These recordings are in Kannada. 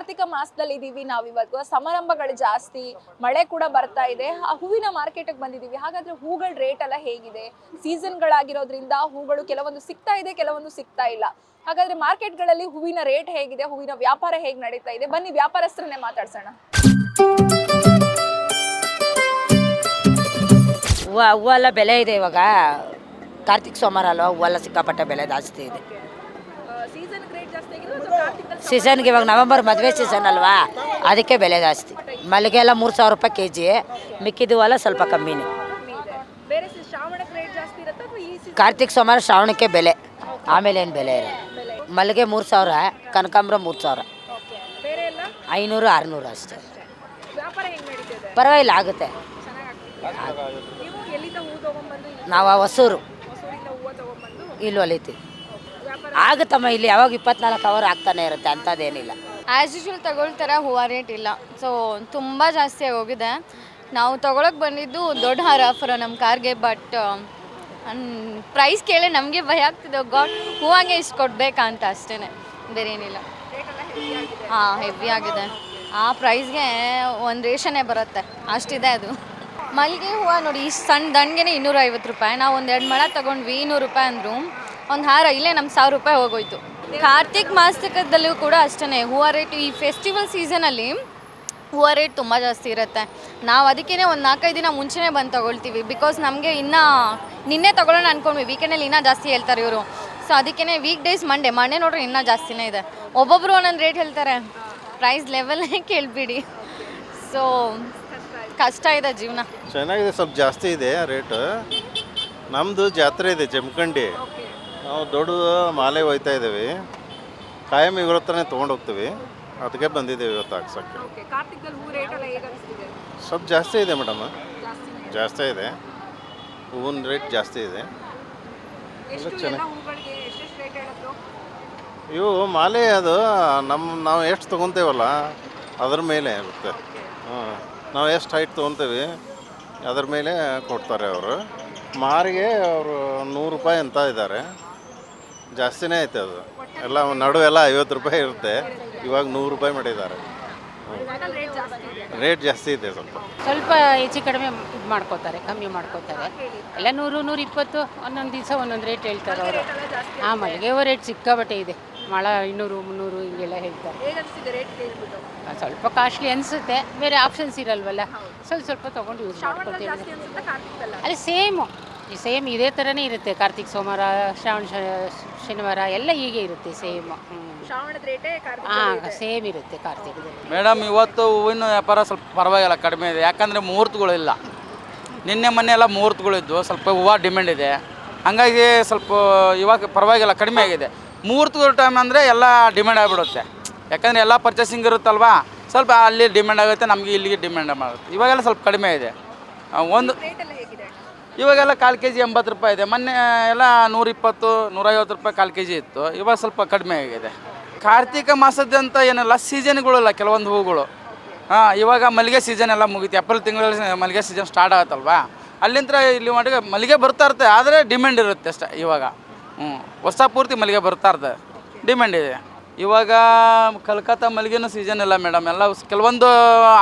ಕಾರ್ತಿಕ ಮಾಸದಲ್ಲಿ ಇದೀವಿ ನಾವಿವತ್ತು. ಸಮಾರಂಭಗಳು ಜಾಸ್ತಿ, ಮಳೆ ಕೂಡ ಬರ್ತಾ ಇದೆ. ಆ ಹೂವಿನ ಮಾರ್ಕೆಟ್ಗೆ ಬಂದಿದ್ದೀವಿ. ಹಾಗಾದ್ರೆ ಹೂಗಳ ರೇಟ್ ಎಲ್ಲ ಹೇಗಿದೆ? ಸೀಸನ್ಗಳಾಗಿರೋದ್ರಿಂದ ಹೂಗಳು ಕೆಲವೊಂದು ಸಿಗ್ತಾ ಇದೆ, ಕೆಲವೊಂದು ಸಿಗ್ತಾ ಇಲ್ಲ. ಹಾಗಾದ್ರೆ ಮಾರ್ಕೆಟ್ಗಳಲ್ಲಿ ಹೂವಿನ ರೇಟ್ ಹೇಗಿದೆ, ಹೂವಿನ ವ್ಯಾಪಾರ ಹೇಗೆ ನಡೀತಾ ಇದೆ, ಬನ್ನಿ ವ್ಯಾಪಾರಸ್ಥರನ್ನೇ ಮಾತಾಡ್ಸೋಣ. ಹೂವೆಲ್ಲ ಬೆಲೆ ಇದೆ ಇವಾಗ. ಕಾರ್ತಿಕ್ ಸೋಮವಾರ ಅಲ್ವಾ, ಹೂವೆಲ್ಲ ಸಿಕ್ಕಾಪಟ್ಟೆ ಬೆಲೆ ಜಾಸ್ತಿ ಇದೆ. ಸೀಸನ್ಗೆ ಇವಾಗ ನವೆಂಬರ್ ಮದುವೆ ಸೀಸನ್ ಅಲ್ವಾ, ಅದಕ್ಕೆ ಬೆಲೆ ಜಾಸ್ತಿ. ಮಲ್ಲಿಗೆ ಎಲ್ಲ 3,000 ರೂಪಾಯಿ kg, ಮಿಕ್ಕಿದ್ದು ಎಲ್ಲ ಸ್ವಲ್ಪ ಕಮ್ಮಿನೇ. ಕಾರ್ತಿಕ್ ಸೋಮವಾರ ಶ್ರಾವಣಕ್ಕೆ ಬೆಲೆ, ಆಮೇಲೆ ಏನು ಬೆಲೆ ಇಲ್ಲ. ಮಲ್ಲಿಗೆ 3,000, ಕನಕಾಂಬ್ರ 3,000, 500-600 ಅಷ್ಟೇ. ಪರವಾಗಿಲ್ಲ, ಆಗುತ್ತೆ. ನಾವು ಹೊಸೂರು ಇಲ್ಲಿ ಹೊಲಿತೀವಿ. ಆಗುತ್ತಮ್ಮ, ಇಲ್ಲಿ ಯಾವಾಗ 24 ಅವರ್ ಆಗ್ತಾನೆ ಇರುತ್ತೆ, ಅಂಥದ್ದೇನಿಲ್ಲ. ಆ್ಯಸ್ ಯೂಶ್ವಲ್ ತಗೊಳ್ತಾರೆ, ಹೂವು ರೇಟ್ ಇಲ್ಲ. ಸೊ ತುಂಬ ಜಾಸ್ತಿ ಆಗೋಗಿದೆ. ನಾವು ತೊಗೊಳಕ್ಕೆ ಬಂದಿದ್ದು ದೊಡ್ಡ ಹಾರ ಫಾರ್ ನಮ್ಮ ಕಾರ್ಗೆ, ಬಟ್ ಪ್ರೈಸ್ ಕೇಳಿ ನಮಗೆ ಭಯ ಆಗ್ತಿದೆ. ಗಾಡ್ ಹೂವಾಗೆ ಇಷ್ಟು ಕೊಡಬೇಕಾ ಅಂತ ಅಷ್ಟೇ, ಬೇರೆ ಏನಿಲ್ಲ. ಹಾಂ, ಹೆವಿ ಆಗಿದೆ. ಆ ಪ್ರೈಸ್ಗೆ ಒಂದು ರೇಷನ್ನೇ ಬರುತ್ತೆ, ಅಷ್ಟಿದೆ ಅದು. ಮಲ್ಲಿಗೆ ಹೂವು ನೋಡಿ, ಇಷ್ಟು ಸಣ್ಣ ದಂಡೆಗೆ 250 ರೂಪಾಯಿ. ನಾವು ಒಂದು 2 ಮೊಳ ತೊಗೊಂಡ್ವಿ, 200 ರೂಪಾಯಿ ಅಂದರು. ಒಂದು ಹಾರ ಇಲ್ಲೇ ನಮ್ಮ 1,000 ರೂಪಾಯಿ ಹೋಗೋಯ್ತು. ಕಾರ್ತಿಕ್ ಮಾಸದಲ್ಲೂ ಕೂಡ ಅಷ್ಟೇ ಹೂವು ರೇಟ್. ಈ ಫೆಸ್ಟಿವಲ್ ಸೀಸನಲ್ಲಿ ಹೂವು ರೇಟ್ ತುಂಬ ಜಾಸ್ತಿ ಇರುತ್ತೆ. ನಾವು ಅದಕ್ಕೇ ಒಂದು 4-5 ದಿನ ಮುಂಚೆನೇ ಬಂದು ತೊಗೊಳ್ತೀವಿ. ಬಿಕಾಸ್ ನಮಗೆ ಇನ್ನೂ ನಿನ್ನೆ ತೊಗೊಳ್ಳೋಣ ಅಂದ್ಕೊಂಡ್ವಿ, ವೀಕೆಂಡಲ್ಲಿ ಇನ್ನೂ ಜಾಸ್ತಿ ಹೇಳ್ತಾರೆ ಇವರು. ಸೊ ಅದಕ್ಕೇ ವೀಕ್ ಡೇಸ್ ಮಂಡೇ ನೋಡ್ರಿ ಇನ್ನೂ ಜಾಸ್ತಿನೇ ಇದೆ. ಒಬ್ಬೊಬ್ಬರು ಒಂದೊಂದು ರೇಟ್ ಹೇಳ್ತಾರೆ, ಪ್ರೈಸ್ ಲೆವೆಲ್ನೇ ಕೇಳಿಬಿಡಿ. ಸೊ ಕಷ್ಟ ಇದೆ ಜೀವನ. ಚೆನ್ನಾಗಿದೆ, ಸ್ವಲ್ಪ ಜಾಸ್ತಿ ಇದೆ ರೇಟ್. ನಮ್ಮದು ಜಾತ್ರೆ ಇದೆ ಜಮಖಂಡಿ, ನಾವು ದೊಡ್ಡ ಮಾಲೆ ಒಯ್ತಾ ಇದ್ದೀವಿ. ಕಾಯಂ ಇವ್ರ ಹತ್ರನೇ ತೊಗೊಂಡು ಹೋಗ್ತೀವಿ, ಅದಕ್ಕೆ ಬಂದಿದ್ದೇವೆ ಇವತ್ತು ಹಾಕ್ಸೋಕ್ಕೆ. ಸ್ವಲ್ಪ ಜಾಸ್ತಿ ಇದೆ ಮೇಡಮ್, ಜಾಸ್ತಿ ಇದೆ. ಹೂವಿನ ರೇಟ್ ಜಾಸ್ತಿ ಇದೆ. ಇವು ಮಾಲೆ ಅದು ನಾವು ಎಷ್ಟು ತೊಗೊತೇವಲ್ಲ ಅದ್ರ ಮೇಲೆ ಇರುತ್ತೆ. ನಾವು ಎಷ್ಟು ಹೈಟ್ ತೊಗೊತೀವಿ ಅದ್ರ ಮೇಲೆ ಕೊಡ್ತಾರೆ ಅವರು. ಮಾರಿಗೆ ಅವರು 100 ರೂಪಾಯಿ ಅಂತ ಇದ್ದಾರೆ, ಜಾಸ್ತಿನೇ ಐತೆ ಅದು. ಎಲ್ಲ ನಡುವೆಲ್ಲ 50 ರೂಪಾಯಿ ಇರುತ್ತೆ, ಇವಾಗ 100 ರೂಪಾಯಿ ಮಾಡಿದ್ದಾರೆ. ರೇಟ್ ಜಾಸ್ತಿ ಇದೆ. ಸ್ವಲ್ಪ ಹೆಚ್ಚು ಕಡಿಮೆ ಇದು ಮಾಡ್ಕೋತಾರೆ, ಕಮ್ಮಿ ಮಾಡ್ಕೋತಾರೆ. ಎಲ್ಲ 100-120 ಒಂದೊಂದು ದಿವಸ ಒಂದೊಂದು ರೇಟ್ ಹೇಳ್ತಾರೆ ಅವರು. ಹಾಂ, ಮಲ್ಲಿಗೆ ಹೂವು ರೇಟ್ ಸಿಕ್ಕಾಬಟ್ಟೆ ಇದೆ. ಮೊಳ 200-300 ಹಿಂಗೆಲ್ಲ ಹೇಳ್ತಾರೆ. ಸ್ವಲ್ಪ ಕಾಸ್ಟ್ಲಿ ಅನಿಸುತ್ತೆ, ಬೇರೆ ಆಪ್ಷನ್ಸ್ ಇರಲ್ವಲ್ಲ, ಸ್ವಲ್ಪ ತೊಗೊಂಡು ಯೂಸ್ ಮಾಡ್ಕೊತೀವಿ. ಅಲ್ಲಿ ಸೇಮ್ ಇದೇ ಥರನೇ ಇರುತ್ತೆ. ಕಾರ್ತಿಕ್ ಸೋಮವಾರ, ಶ್ರಾವಣ ಶನಿವಾರ ಎಲ್ಲ ಹೀಗೆ ಇರುತ್ತೆ, ಸೇಮ್. ಹಾಂ, ಸೇಮ್ ಇರುತ್ತೆ ಕಾರ್ತಿಕದಲ್ಲಿ. ಮೇಡಮ್, ಇವತ್ತು ಹೂವಿನ ವ್ಯಾಪಾರ ಸ್ವಲ್ಪ ಪರವಾಗಿಲ್ಲ, ಕಡಿಮೆ ಇದೆ. ಯಾಕಂದರೆ ಮುಹೂರ್ತಗಳಿಲ್ಲ. ನಿನ್ನೆ ಮೊನ್ನೆ ಎಲ್ಲ ಮುಹೂರ್ತಗಳಿದ್ದು, ಸ್ವಲ್ಪ ಹೂವು ಡಿಮ್ಯಾಂಡ್ ಇದೆ. ಹಾಗಾಗಿ ಸ್ವಲ್ಪ ಇವಾಗ ಪರವಾಗಿಲ್ಲ, ಕಡಿಮೆ ಆಗಿದೆ. ಮುಹೂರ್ತಗಳ ಟೈಮ್ ಅಂದರೆ ಎಲ್ಲ ಡಿಮ್ಯಾಂಡ್ ಆಗಿಬಿಡುತ್ತೆ. ಯಾಕಂದರೆ ಎಲ್ಲ ಪರ್ಚೇಸಿಂಗ್ ಇರುತ್ತಲ್ವಾ, ಸ್ವಲ್ಪ ಅಲ್ಲಿ ಡಿಮ್ಯಾಂಡ್ ಆಗುತ್ತೆ, ನಮಗೆ ಇಲ್ಲಿಗೆ ಡಿಮ್ಯಾಂಡ್ ಮಾಡುತ್ತೆ. ಇವಾಗೆಲ್ಲ ಸ್ವಲ್ಪ ಕಡಿಮೆ ಇದೆ. ಇವಾಗೆಲ್ಲ 1/4 kg 80 ರೂಪಾಯಿ ಇದೆ. ಮೊನ್ನೆ ಎಲ್ಲ 120-150 ರೂಪಾಯಿ 1/4 kg ಇತ್ತು. ಇವಾಗ ಸ್ವಲ್ಪ ಕಡಿಮೆ ಆಗಿದೆ. ಕಾರ್ತಿಕ ಮಾಸದಂತ ಏನಿಲ್ಲ, ಸೀಸನ್ಗಳಿಲ್ಲ ಕೆಲವೊಂದು ಹೂಗಳು. ಇವಾಗ ಮಲ್ಲಿಗೆ ಸೀಸನ್ ಎಲ್ಲ ಮುಗೀತು. ಏಪ್ರಿಲ್ ತಿಂಗಳಲ್ಲಿ ಮಲ್ಲಿಗೆ ಸೀಸನ್ ಸ್ಟಾರ್ಟ್ ಆಗುತ್ತಲ್ವಾ, ಅಲ್ಲಿಂದ ಇಲ್ಲಿ ಮಾಡಿಗೆ ಮಲ್ಲಿಗೆ ಬರ್ತಾ ಇರುತ್ತೆ, ಆದರೆ ಡಿಮ್ಯಾಂಡ್ ಇರುತ್ತೆ ಅಷ್ಟೇ. ಇವಾಗ ವರ್ಷ ಪೂರ್ತಿ ಮಲ್ಲಿಗೆ ಬರ್ತಾ ಇರ್ತದೆ, ಡಿಮ್ಯಾಂಡ್ ಇದೆ. ಇವಾಗ ಕಲ್ಕತ್ತಾ ಮಲ್ಲಿಗೆನೂ ಸೀಸನ್ ಇಲ್ಲ ಮೇಡಮ್. ಎಲ್ಲ ಕೆಲವೊಂದು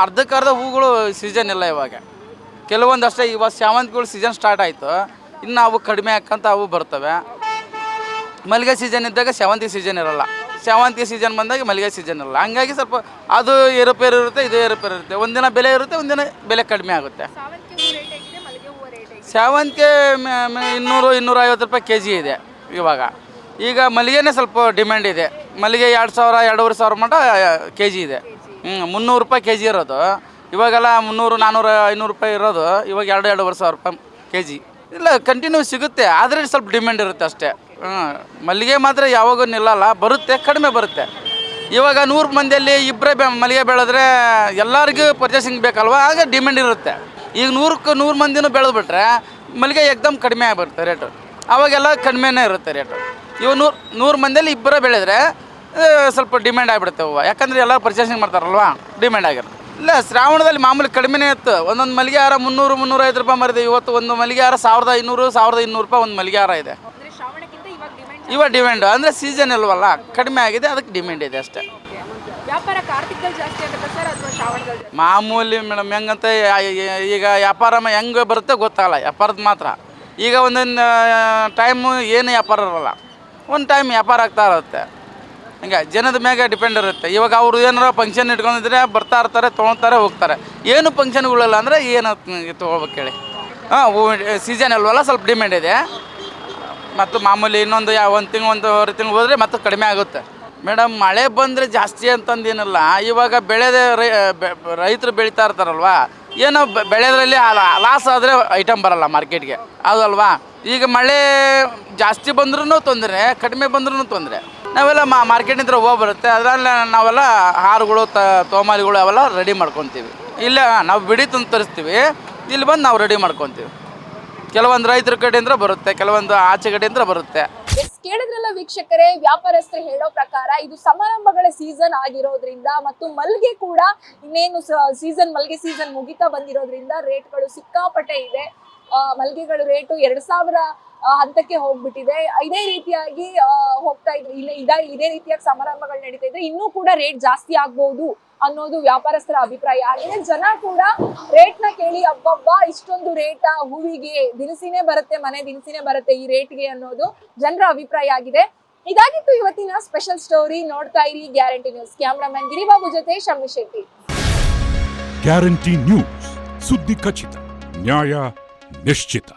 ಅರ್ಧಕ್ಕರ್ಧ ಹೂಗಳು ಸೀಸನ್ ಇಲ್ಲ ಇವಾಗ, ಕೆಲವೊಂದು ಅಷ್ಟೇ. ಇವಾಗ ಸೇವಂತಿಗೆಗಳು ಸೀಸನ್ ಸ್ಟಾರ್ಟ್ ಆಯಿತು, ಇನ್ನು ಅವು ಕಡಿಮೆ ಹಾಕಂತ ಅವು ಬರ್ತವೆ. ಮಲ್ಲಿಗೆ ಸೀಸನ್ ಇದ್ದಾಗ ಸೇವಂತಿಗೆ ಸೀಸನ್ ಇರೋಲ್ಲ, ಸೇವಂತಿಗೆ ಸೀಸನ್ ಬಂದಾಗ ಮಲ್ಲಿಗೆ ಸೀಸನ್ ಇರಲ್ಲ. ಹಂಗಾಗಿ ಸ್ವಲ್ಪ ಅದು ಏರುಪೇರು ಇರುತ್ತೆ, ಇದು ಏರುಪೇರು ಇರುತ್ತೆ. ಒಂದಿನ ಬೆಲೆ ಇರುತ್ತೆ, ಒಂದಿನ ಬೆಲೆ ಕಡಿಮೆ ಆಗುತ್ತೆ. ಸೇವಂತಿಗೆ 200-250 ರೂಪಾಯಿ kg ಇದೆ ಇವಾಗ. ಈಗ ಮಲ್ಲಿಗೆನೇ ಸ್ವಲ್ಪ ಡಿಮ್ಯಾಂಡ್ ಇದೆ. ಮಲ್ಲಿಗೆ 2,000-2,500 ಮಟ್ಟ kg ಇದೆ. 300 ರೂಪಾಯಿ kg ಇರೋದು, ಇವಾಗೆಲ್ಲ 300-400-500 ರೂಪಾಯಿ ಇರೋದು ಇವಾಗ 2,000-2,500 ರೂಪಾಯಿ kg. ಇಲ್ಲ, ಕಂಟಿನ್ಯೂ ಸಿಗುತ್ತೆ, ಆದರೆ ಸ್ವಲ್ಪ ಡಿಮ್ಯಾಂಡ್ ಇರುತ್ತೆ ಅಷ್ಟೇ. ಮಲ್ಲಿಗೆ ಮಾತ್ರ ಯಾವಾಗೂ ನಿಲ್ಲಲ್ಲ, ಬರುತ್ತೆ, ಕಡಿಮೆ ಬರುತ್ತೆ. ಇವಾಗ 100 ಮಂದಿಯಲ್ಲಿ ಇಬ್ಬರೇ ಮಲ್ಲಿಗೆ ಬೆಳೆದ್ರೆ ಎಲ್ಲರಿಗೂ ಪರ್ಚೇಸಿಂಗ್ ಬೇಕಲ್ವ, ಆಗ ಡಿಮ್ಯಾಂಡ್ ಇರುತ್ತೆ. ಈಗ 100 ಮಂದಿನೂ ಬೆಳೆದ್ಬಿಟ್ರೆ ಮಲ್ಲಿಗೆ ಏಕ್ದಮ್ ಕಡಿಮೆ ಆಗಿಬಿಡುತ್ತೆ ರೇಟು, ಅವಾಗೆಲ್ಲ ಕಡಿಮೆನೇ ಇರುತ್ತೆ ರೇಟು. ಇವಾಗ 100 ಮಂದಿಯಲ್ಲಿ ಇಬ್ಬರೇ ಬೆಳೆದ್ರೆ ಸ್ವಲ್ಪ ಡಿಮ್ಯಾಂಡ್ ಆಗಿಬಿಡುತ್ತೆ ಹೂವು, ಯಾಕಂದರೆ ಎಲ್ಲ ಪರ್ಚೇಸಿಂಗ್ ಮಾಡ್ತಾರಲ್ವ, ಡಿಮ್ಯಾಂಡ್ ಆಗಿರುತ್ತೆ. ಇಲ್ಲ, ಶ್ರಾವಣದಲ್ಲಿ ಮಾಮೂಲಿ ಕಡಿಮೆನೇ ಇತ್ತು. ಒಂದೊಂದು ಮಲ್ಲಿಗೆ ಹಾರ 300-350 ರೂಪಾಯಿ ಮರಿದೆ. ಇವತ್ತು ಒಂದು ಮಲ್ಲಿಗೆ ಹಾರ 1,500-1,200 ರೂಪಾಯಿ ಒಂದು ಮಲ್ಲಿಗೆ ಹಾರ ಇದೆ. ಇವಾಗ ಡಿಮ್ಯಾಂಡು ಅಂದರೆ ಸೀಸನ್ ಇಲ್ವಲ್ಲ, ಕಡಿಮೆ ಆಗಿದೆ, ಅದಕ್ಕೆ ಡಿಮ್ಯಾಂಡ್ ಇದೆ ಅಷ್ಟೇ. ವ್ಯಾಪಾರ ಕಾರ್ತಿಕದಲ್ಲಿ ಜಾಸ್ತಿ ಆಗುತ್ತೆ ಸರ್ ಅಥವಾ ಶ್ರಾವಣದಲ್ಲಿ ಜಾಸ್ತಿ? ಮಾಮೂಲಿ ಮೇಡಮ್ ಹೆಂಗಂತ ಈಗ ವ್ಯಾಪಾರ ಹೆಂಗೆ ಬರುತ್ತೆ ಗೊತ್ತಾಗಲ್ಲ, ವ್ಯಾಪಾರದ ಮಾತ್ರ. ಈಗ ಒಂದೊಂದು ಟೈಮು ಏನು ವ್ಯಾಪಾರ ಇರೋಲ್ಲ, ಒಂದು ಟೈಮ್ ವ್ಯಾಪಾರ ಆಗ್ತಾ ಇರುತ್ತೆ. ಹಂಗೆ ಜನದ ಮ್ಯಾಗೆ ಡಿಪೆಂಡ್ ಇರುತ್ತೆ. ಇವಾಗ ಅವರು ಏನಾರ ಫಂಕ್ಷನ್ ಇಟ್ಕೊಂಡಿದ್ರೆ ಬರ್ತಾ ಇರ್ತಾರೆ, ತೊಗೊಳ್ತಾರೆ, ಹೋಗ್ತಾರೆ. ಏನು ಫಂಕ್ಷನ್ಗಳಿಲ್ಲ ಅಂದರೆ ಏನು ತೊಗೊಳ್ಬೇಕು ಹೇಳಿ. ಹಾಂ, ಸೀಸನ್ ಅಲ್ವಲ್ಲ, ಸ್ವಲ್ಪ ಡಿಮ್ಯಾಂಡ್ ಇದೆ. ಮತ್ತು ಮಾಮೂಲಿ ಇನ್ನೊಂದು ಒಂದು ತಿಂಗಳು ಒಂದೂವರೆ ತಿಂಗಳು ಹೋದರೆ ಮತ್ತೆ ಕಡಿಮೆ ಆಗುತ್ತೆ ಮೇಡಮ್. ಮಳೆ ಬಂದರೆ ಜಾಸ್ತಿ ಅಂತಂದೇನಿಲ್ಲ. ಇವಾಗ ಬೆಳೆದ ರೈತರು ಬೆಳೀತಾ ಇರ್ತಾರಲ್ವ, ಏನೋ ಬೆಳೆದ್ರಲ್ಲಿ ಲಾಸ್ ಆದರೆ ಐಟಮ್ ಬರಲ್ಲ ಮಾರ್ಕೆಟ್ಗೆ, ಹೌದಲ್ವಾ? ಈಗ ಮಳೆ ಜಾಸ್ತಿ ಬಂದ್ರೂ ತೊಂದರೆ, ಕಡಿಮೆ ಬಂದ್ರೂ ತೊಂದರೆ. ನಾವೆಲ್ಲ ಮಾರ್ಕೆಟಿಂದ ಹೋಗಿ ಬರುತ್ತೆ, ಅದರಲ್ಲಿ ನಾವೆಲ್ಲ ಹಾರಗಳು ತೋಮಾಲಿಗಳು ಅವೆಲ್ಲ ರೆಡಿ ಮಾಡ್ಕೊತೀವಿ. ಇಲ್ಲ ನಾವು ಬಿಡಿ ತಂದು ತರಿಸ್ತೀವಿ, ಇಲ್ಲಿ ಬಂದು ನಾವು ರೆಡಿ ಮಾಡ್ಕೊತೀವಿ. ಕೆಲವೊಂದು ರೈತರ ಕಡೆಯಿಂದ ಬರುತ್ತೆ, ಕೆಲವೊಂದು ಆಚೆ ಕಡೆಯಿಂದ ಬರುತ್ತೆ. ಕೇಳಿದ್ರಲ್ಲ ವೀಕ್ಷಕರೇ, ವ್ಯಾಪಾರಸ್ಥರು ಹೇಳೋ ಪ್ರಕಾರ ಇದು ಸಮಾರಂಭಗಳ ಸೀಸನ್ ಆಗಿರೋದ್ರಿಂದ ಮತ್ತು ಮಲ್ಗೆ ಕೂಡ ಇನ್ನೇನು ಸೀಸನ್, ಮಲ್ಗೆ ಸೀಸನ್ ಮುಗಿತಾ ಬಂದಿರೋದ್ರಿಂದ ರೇಟ್ಗಳು ಸಿಕ್ಕಾಪಟ್ಟೆ ಇದೆ. ಮಲ್ಗೆಗಳು ರೇಟು 2000 ಹಂತಕ್ಕೆ ಹೋಗ್ಬಿಟ್ಟಿದೆ. ಇದೇ ರೀತಿಯಾಗಿ ಹೋಗ್ತಾ ಇದ್ರೆ ಇದೇ ರೀತಿಯಾಗಿ ಸಮಾರಂಭಗಳು ನಡೀತಾ ಇದ್ರೆ ಇನ್ನೂ ಕೂಡ ರೇಟ್ ಜಾಸ್ತಿ ಆಗ್ಬಹುದು ಅನ್ನೋದು ವ್ಯಾಪಾರಸ್ಥರ ಅಭಿಪ್ರಾಯ ಆಗಿದೆ. ಜನ ಕೂಡ ರೇಟ್ ನ ಕೇಳಿ ಅಬ್ಬಬ್ಬಾ ಇಷ್ಟೊಂದು ರೇಟ, ಹೂವಿಗೆ ದಿನಸಿನೇ ಬರುತ್ತೆ, ಮನೆ ದಿನಸಿನೇ ಬರುತ್ತೆ ಈ ರೇಟ್ಗೆ ಅನ್ನೋದು ಜನರ ಅಭಿಪ್ರಾಯ ಆಗಿದೆ. ಇದಾಗಿತ್ತು ಇವತ್ತಿನ ಸ್ಪೆಷಲ್ ಸ್ಟೋರಿ. ನೋಡ್ತಾ ಇರಿ ಗ್ಯಾರಂಟಿ ನ್ಯೂಸ್. ಕ್ಯಾಮ್ರಾಮನ್ ಗಿರಿಬಾಬು ಜೊತೆ ಶಮ್ಮಿ ಶೆಟ್ಟಿ. ಗ್ಯಾರಂಟಿ ನ್ಯೂಸ್, ಸುದ್ದಿ ಖಚಿತ, ನ್ಯಾಯ ನಿಶ್ಚಿತ.